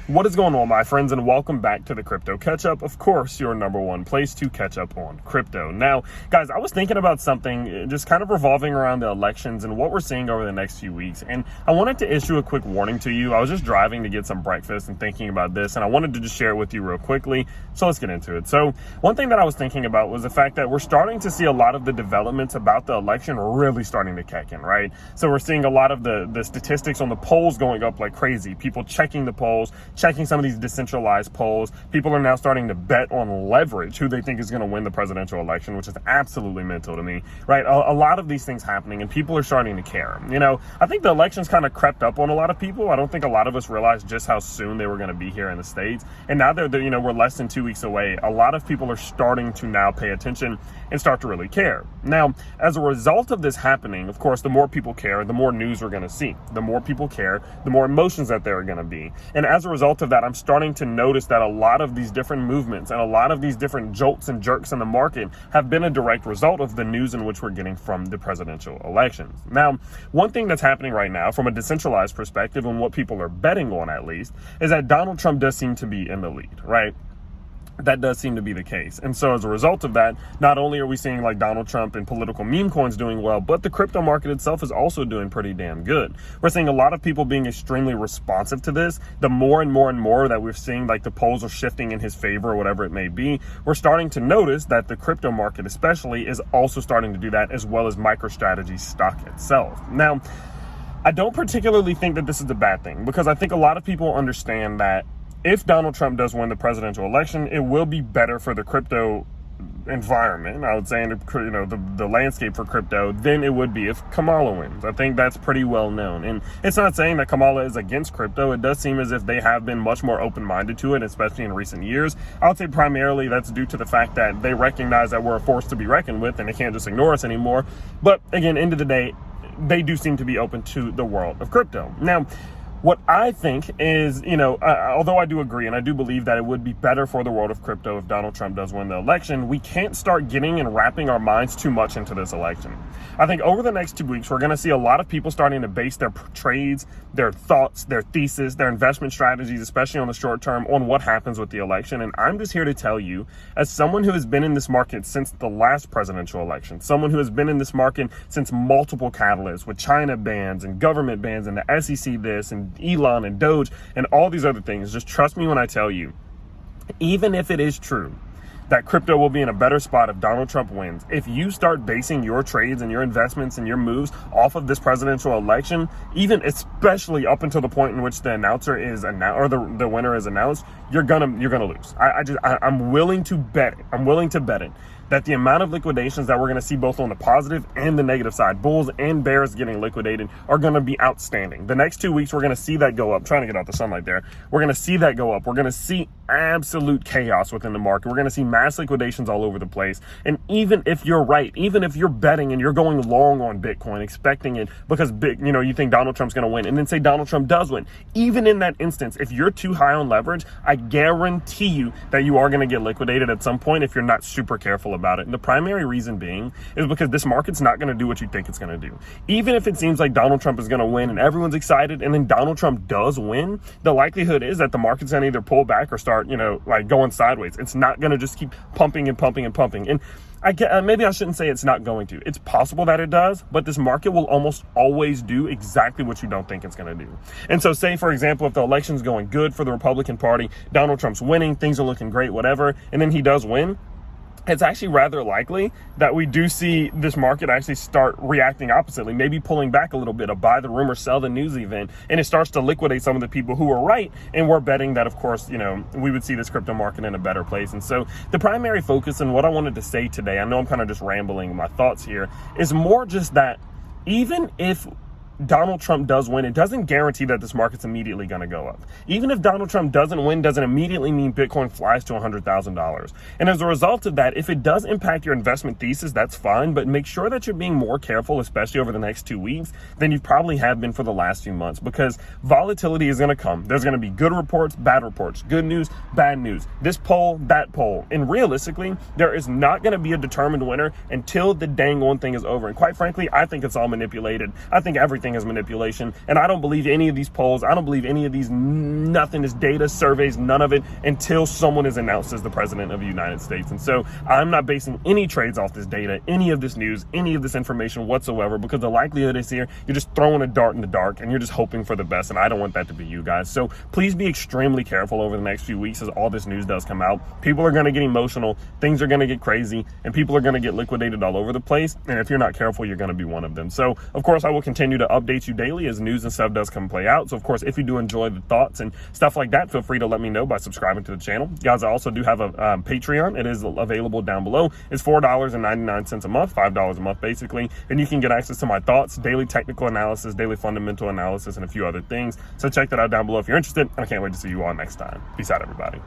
What is going on, my friends, and welcome back to the Crypto Catch-Up. Of course, your number one place to catch up on crypto. Now, guys, I was thinking about something just kind of revolving around the elections and what we're seeing over the next few weeks, and I wanted to issue a quick warning to you. I was just driving to get some breakfast and thinking about this, and I wanted to just share it with you real quickly, so let's get into it. So, one thing that I was thinking about was the fact that we're starting to see a lot of the developments about the election really starting to kick in, right? So we're seeing a lot of the statistics on the polls going up like crazy, people checking the polls, checking some of these decentralized polls. People are now starting to bet on leverage, who they think is going to win the presidential election, which is absolutely mental to me, right? A lot of these things happening, and people are starting to care. You know, I think the elections kind of crept up on a lot of people. I don't think a lot of us realized just how soon they were going to be here in the States. And now that we're less than 2 weeks away, a lot of people are starting to now pay attention and start to really care. Now, as a result of this happening, of course, the more people care, the more news we're going to see. The more people care, the more emotions that there are going to be. And as a result of that, I'm starting to notice that a lot of these different movements and a lot of these different jolts and jerks in the market have been a direct result of the news in which we're getting from the presidential elections. Now, one thing that's happening right now from a decentralized perspective, and what people are betting on at least, is that Donald Trump does seem to be in the lead, right? That does seem to be the case. And so as a result of that, not only are we seeing like Donald Trump and political meme coins doing well, but the crypto market itself is also doing pretty damn good. We're seeing a lot of people being extremely responsive to this. The more and more that we're seeing like the polls are shifting in his favor or whatever it may be, we're starting to notice that the crypto market especially is also starting to do that, as well as MicroStrategy stock itself. Now, I don't particularly think that this is a bad thing, because I think a lot of people understand that if Donald Trump does win the presidential election, it will be better for the crypto environment, I would say, in the landscape for crypto, than it would be if Kamala wins. I think that's pretty well known. And it's not saying that Kamala is against crypto. It does seem as if they have been much more open-minded to it, especially in recent years. I would say primarily that's due to the fact that they recognize that we're a force to be reckoned with and they can't just ignore us anymore. But again, end of the day, they do seem to be open to the world of crypto. Now, what I think is, although I do agree and I do believe that it would be better for the world of crypto if Donald Trump does win the election, we can't start getting and wrapping our minds too much into this election. I think over the next 2 weeks, we're going to see a lot of people starting to base their trades, their thoughts, their thesis, their investment strategies, especially on the short term, on what happens with the election. And I'm just here to tell you, as someone who has been in this market since the last presidential election, someone who has been in this market since multiple catalysts with China bans and government bans and the SEC this and Elon and Doge and all these other things, just trust me when I tell you, even if it is true that crypto will be in a better spot if Donald Trump wins, if you start basing your trades and your investments and your moves off of this presidential election, even especially up until the point in which the announcer is announced or the winner is announced, you're gonna lose. I'm willing to bet it. I'm willing to bet it that the amount of liquidations that we're going to see both on the positive and the negative side, bulls and bears getting liquidated, are going to be outstanding. The next 2 weeks, we're going to see that go up. I'm trying to get out the sunlight there. We're going to see that go up. We're going to see absolute chaos within the market. We're going to see mass liquidations all over the place. And even if you're right, even if you're betting and you're going long on Bitcoin, expecting it because you think Donald Trump's going to win, and then say Donald Trump does win, even in that instance, if you're too high on leverage, I guarantee you that you are going to get liquidated at some point if you're not super careful about it. And the primary reason being is because this market's not going to do what you think it's going to do. Even if it seems like Donald Trump is going to win and everyone's excited, and then Donald Trump does win, the likelihood is that the market's going to either pull back or start, going sideways. It's not going to just keep pumping and pumping and pumping. And maybe I shouldn't say it's not going to. It's possible that it does, but this market will almost always do exactly what you don't think it's going to do. And so say, for example, if the election's going good for the Republican Party, Donald Trump's winning, things are looking great, whatever, and then he does win, it's actually rather likely that we do see this market actually start reacting oppositely, maybe pulling back a little bit, a buy the rumor, sell the news event, and it starts to liquidate some of the people who were right. And we're betting that, of course, we would see this crypto market in a better place. And so the primary focus and what I wanted to say today, I know I'm kind of just rambling my thoughts here, is more just that even if Donald Trump does win, it doesn't guarantee that this market's immediately going to go up. Even if Donald Trump doesn't win, doesn't immediately mean Bitcoin flies to $100,000. And as a result of that, if it does impact your investment thesis, that's fine, but make sure that you're being more careful, especially over the next 2 weeks, than you probably have been for the last few months, because volatility is going to come. There's going to be good reports, bad reports, good news, bad news, this poll, that poll. And realistically, there is not going to be a determined winner until the dang on thing is over. And quite frankly, I think it's all manipulated. I think everything everything is manipulation. And I don't believe any of these polls. I don't believe any of these, nothing is data, surveys, none of it, until someone is announced as the president of the United States. And so I'm not basing any trades off this data, any of this news, any of this information whatsoever, because the likelihood is here, you're just throwing a dart in the dark and you're just hoping for the best. And I don't want that to be you guys. So please be extremely careful over the next few weeks as all this news does come out. People are going to get emotional, things are going to get crazy, and people are going to get liquidated all over the place. And if you're not careful, you're going to be one of them. So of course, I will continue to update you daily as news and stuff does come play out. So of course, if you do enjoy the thoughts and stuff like that, feel free to let me know by subscribing to the channel. Guys, I also do have a Patreon. It is available down below. It's $4.99 a month, $5 a month basically, and you can get access to my thoughts, daily technical analysis, daily fundamental analysis, and a few other things. So check that out down below if you're interested. I can't wait to see you all next time. Peace out, everybody.